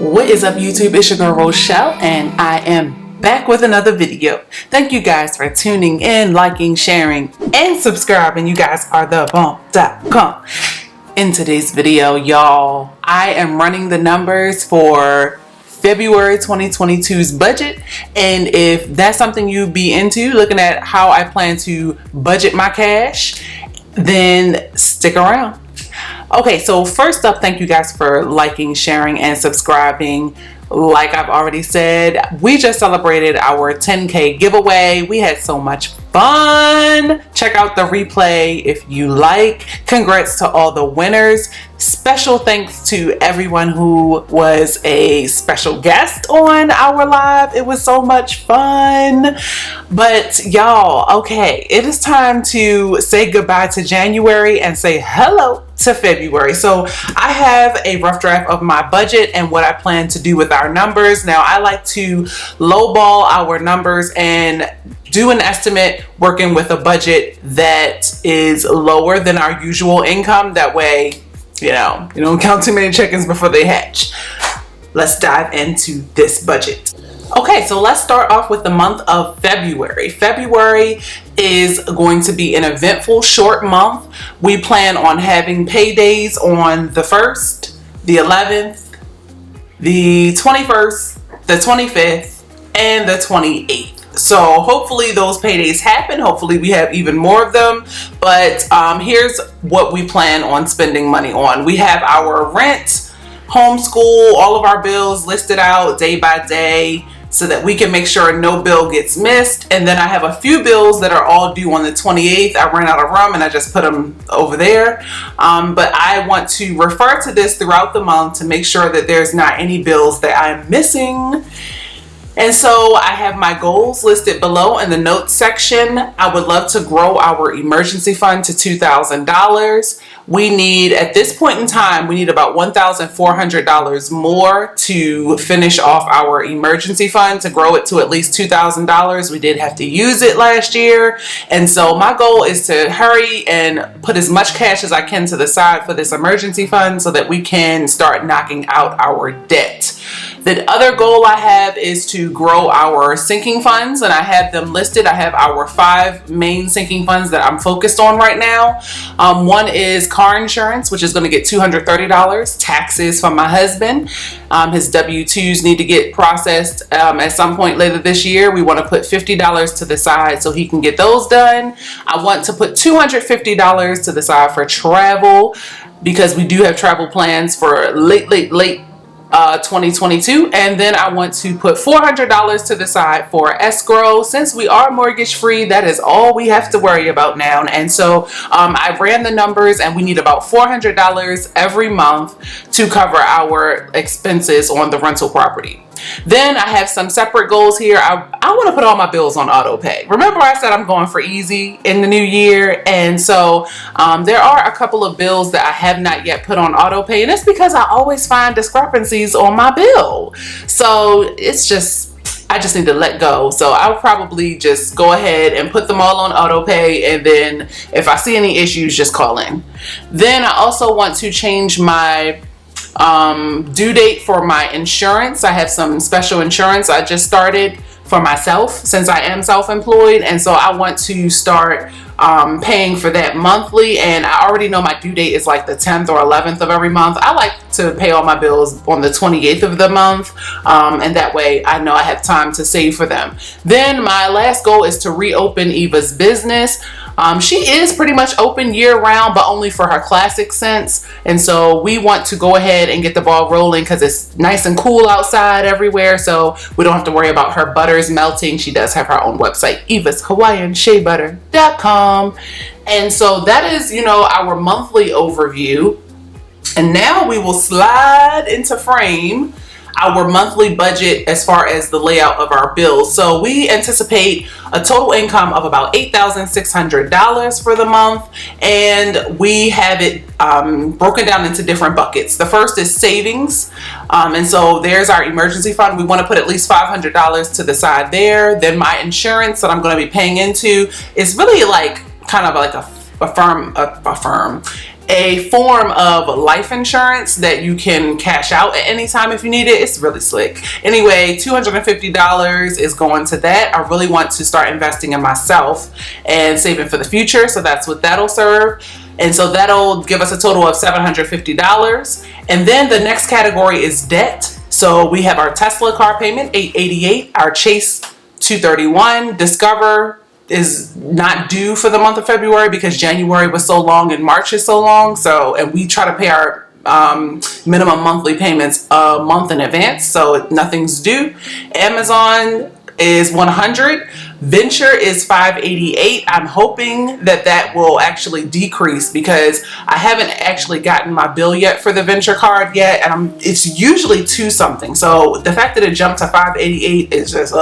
What is up, YouTube? It's your girl Rochelle, and I am back with another video. Thank you guys for tuning in, liking, sharing, and subscribing. You guys are the bomb.com. In today's video, y'all, I am running the numbers for February 2022's budget, and if that's something you'd be into, looking at how I plan to budget my cash, then stick around. Okay, so first up, thank you guys for liking, sharing, and subscribing. Like I've already said, we just celebrated our 10K giveaway. We had so much fun. Check out the replay if you like. Congrats to all the winners. Special thanks to everyone who was a special guest on our live. It was so much fun. But y'all, okay, it is time to say goodbye to January and say hello to February. So I have a rough draft of my budget and what I plan to do with our numbers. Now I like to lowball our numbers and do an estimate working with a budget that is lower than our usual income. That way, you don't count too many chickens before they hatch. Let's dive into this budget. Okay, so let's start off with the month of February. February is going to be an eventful short month. We plan on having paydays on the 1st, the 11th, the 21st, the 25th, and the 28th. So hopefully those paydays happen. Hopefully we have even more of them. But here's what we plan on spending money on. We have our rent, homeschool, all of our bills listed out day by day, so that we can make sure no bill gets missed. And then I have a few bills that are all due on the 28th. I ran out of room and I just put them over there. But I want to refer to this throughout the month to make sure that there's not any bills that I'm missing. And so I have my goals listed below in the notes section. I would love to grow our emergency fund to $2,000. We need, at this point in time, we need about $1,400 more to finish off our emergency fund, to grow it to at least $2,000. We did have to use it last year. And so my goal is to hurry and put as much cash as I can to the side for this emergency fund so that we can start knocking out our debt. The other goal I have is to grow our sinking funds, and I have them listed. I have our 5 main sinking funds that I'm focused on right now. One is car insurance, which is going to get $230. Taxes from my husband. His W-2s need to get processed at some point later this year. We want to put $50 to the side so he can get those done. I want to put $250 to the side for travel, because we do have travel plans for late 2022. And then I want to put $400 to the side for escrow. Since we are mortgage free, that is all we have to worry about now. And so I ran the numbers, and we need about $400 every month to cover our expenses on the rental property. Then I have some separate goals here. I want to put all my bills on auto pay. Remember I said I'm going for easy in the new year, and so there are a couple of bills that I have not yet put on auto pay, and it's because I always find discrepancies on my bill. So I just need to let go. So I'll probably just go ahead and put them all on auto pay, and then if I see any issues, just call in. Then I also want to change my due date for my insurance. I have some special insurance I just started for myself since I am self-employed, and so I want to start paying for that monthly. And I already know my due date is like the 10th or 11th of every month. I like to pay all my bills on the 28th of the month, and that way I know I have time to save for them. Then my last goal is to reopen Eva's business. She is pretty much open year round, but only for her classic scents. And so we want to go ahead and get the ball rolling, because it's nice and cool outside everywhere. So we don't have to worry about her butters melting. She does have her own website, evashawaiianSheabutter.com. And so that is, our monthly overview. And now we will slide into frame our monthly budget as far as the layout of our bills. So we anticipate a total income of about $8,600 for the month, and we have it broken down into different buckets. The first is savings, and so there's our emergency fund. We want to put at least $500 to the side there. Then my insurance that I'm going to be paying into is really like kind of like a firm. a form of life insurance that you can cash out at any time if you need it. It's really slick. Anyway, $250 is going to that. I really want to start investing in myself and saving for the future, so that's what that'll serve. And so that'll give us a total of $750. And then the next category is debt. So we have our Tesla car payment, $888, our Chase $231, Discover is not due for the month of February because January was so long and March is so long. So, and we try to pay our minimum monthly payments a month in advance, so nothing's due. Amazon is $100. Venture is $588. I'm hoping that that will actually decrease because I haven't actually gotten my bill yet for the Venture card yet, and it's usually $2 something. So the fact that it jumped to $588 is just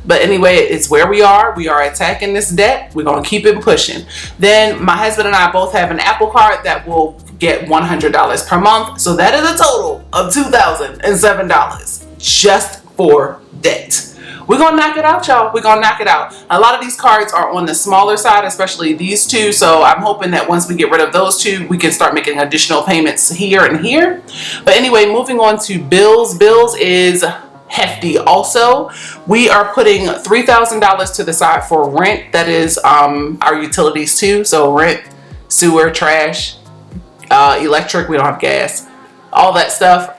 But anyway, it's where we are. We are attacking this debt. We're gonna keep it pushing. Then my husband and I both have an Apple card that will get $100 per month. So that is a total of $2,007 just for debt. We're gonna knock it out, y'all. We're gonna knock it out. A lot of these cards are on the smaller side, especially these two. So I'm hoping that once we get rid of those two, we can start making additional payments here and here. But anyway, moving on to bills. Bills is hefty also. We are putting $3,000 to the side for rent. That is our utilities too. So rent, sewer, trash, electric, we don't have gas, all that stuff.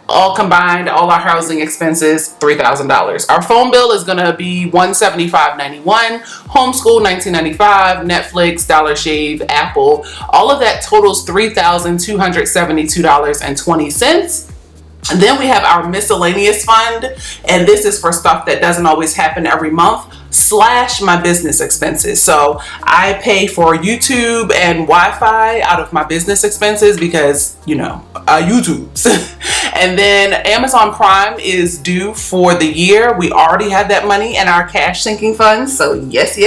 All combined, all our housing expenses, $3,000. Our phone bill is going to be $175.91, homeschool $19.95, Netflix, Dollar Shave, Apple. All of that totals $3,272.20. And then we have our miscellaneous fund, and this is for stuff that doesn't always happen every month, / my business expenses. So I pay for YouTube and Wi-Fi out of my business expenses because, you know, YouTube's. And then Amazon Prime is due for the year. We already have that money in our cash sinking funds. So yes.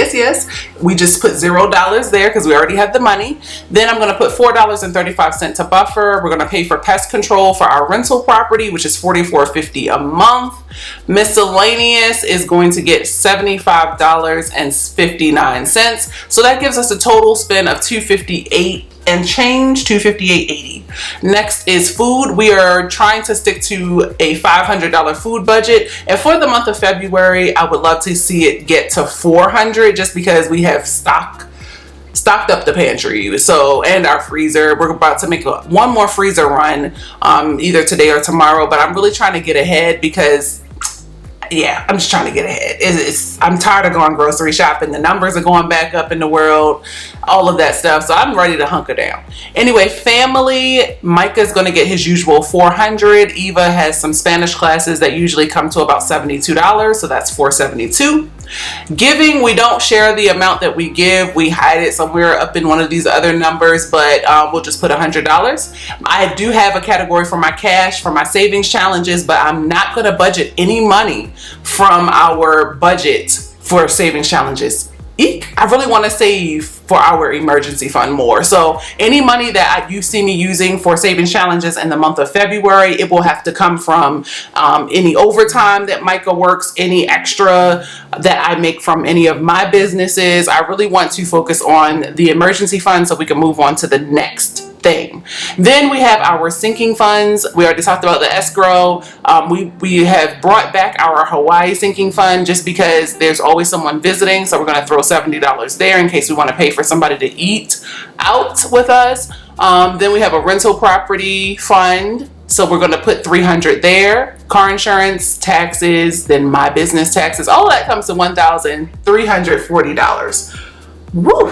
We just put $0 there because we already have the money. Then I'm going to put $4.35 to buffer. We're going to pay for pest control for our rental property, which is $44.50 a month. Miscellaneous is going to get $75.59. So that gives us a total spend of $258 and change, $258.80. Next is food. We are trying to stick to a $500 food budget, and for the month of February I would love to see it get to $400 just because we have stocked up the pantry, so, and our freezer. We're about to make one more freezer run either today or tomorrow, but I'm really trying to get ahead because I'm just trying to get ahead. I'm tired of going grocery shopping. The numbers are going back up in the world, all of that stuff. So I'm ready to hunker down. Anyway, family, Micah's going to get his usual $400. Eva has some Spanish classes that usually come to about $72. So that's $472. Giving, we don't share the amount that we give. We hide it somewhere up in one of these other numbers, but we'll just put $100. I do have a category for my cash, for my savings challenges, but I'm not going to budget any money from our budget for savings challenges. I really want to save for our emergency fund more. So any money that you see me using for savings challenges in the month of February, it will have to come from any overtime that Micah works, any extra that I make from any of my businesses. I really want to focus on the emergency fund so we can move on to the next thing. Then we have our sinking funds. We already talked about the escrow. We have brought back our Hawaii sinking fund just because there's always someone visiting, so we're going to throw $70 there in case we want to pay for somebody to eat out with us. Then we have a rental property fund, so we're going to put $300 there. Car insurance, taxes, then my business taxes, all of that comes to $1,340. Woo!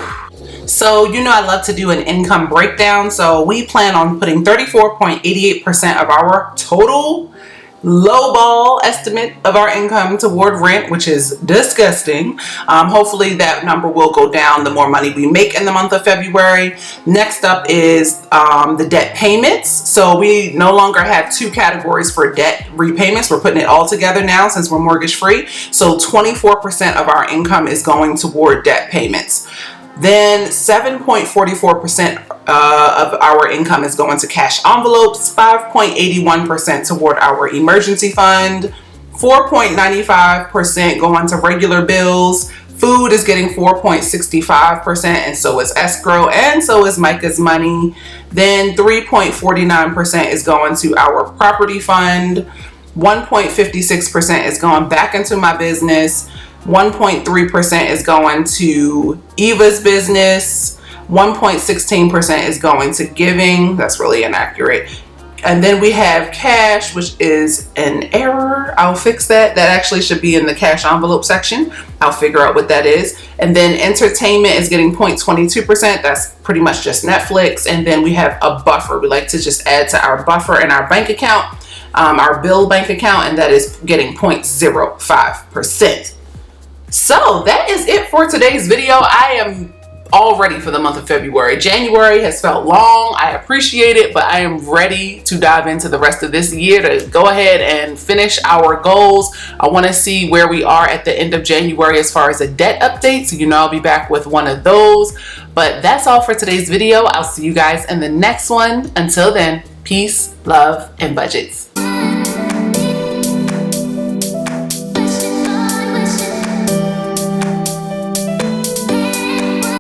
So, you know, I love to do an income breakdown. So we plan on putting 34.88% of our total lowball estimate of our income toward rent, which is disgusting. Hopefully that number will go down the more money we make in the month of February. Next up is the debt payments. So we no longer have two categories for debt repayments. We're putting it all together now since we're mortgage free. So 24% of our income is going toward debt payments. Then 7.44% of our income is going to cash envelopes, 5.81% toward our emergency fund, 4.95% going to regular bills, Food is getting 4.65%, and so is escrow, and so is Micah's money. Then 3.49% is going to our property fund. 1.56% is going back into my business. 1.3% is going to Eva's business. 1.16% is going to giving. That's really inaccurate. And then we have cash, which is an error. I'll fix that. That actually should be in the cash envelope section. I'll figure out what that is. And then entertainment is getting 0.22%. That's pretty much just Netflix. And then we have a buffer. We like to just add to our buffer in our bank account, our bill bank account, and that is getting 0.05%. So that is it for today's video. I am all ready for the month of February. January has felt long. I appreciate it, but I am ready to dive into the rest of this year to go ahead and finish our goals. I want to see where we are at the end of January as far as a debt update. So, I'll be back with one of those. But that's all for today's video. I'll see you guys in the next one. Until then, peace, love, and budgets.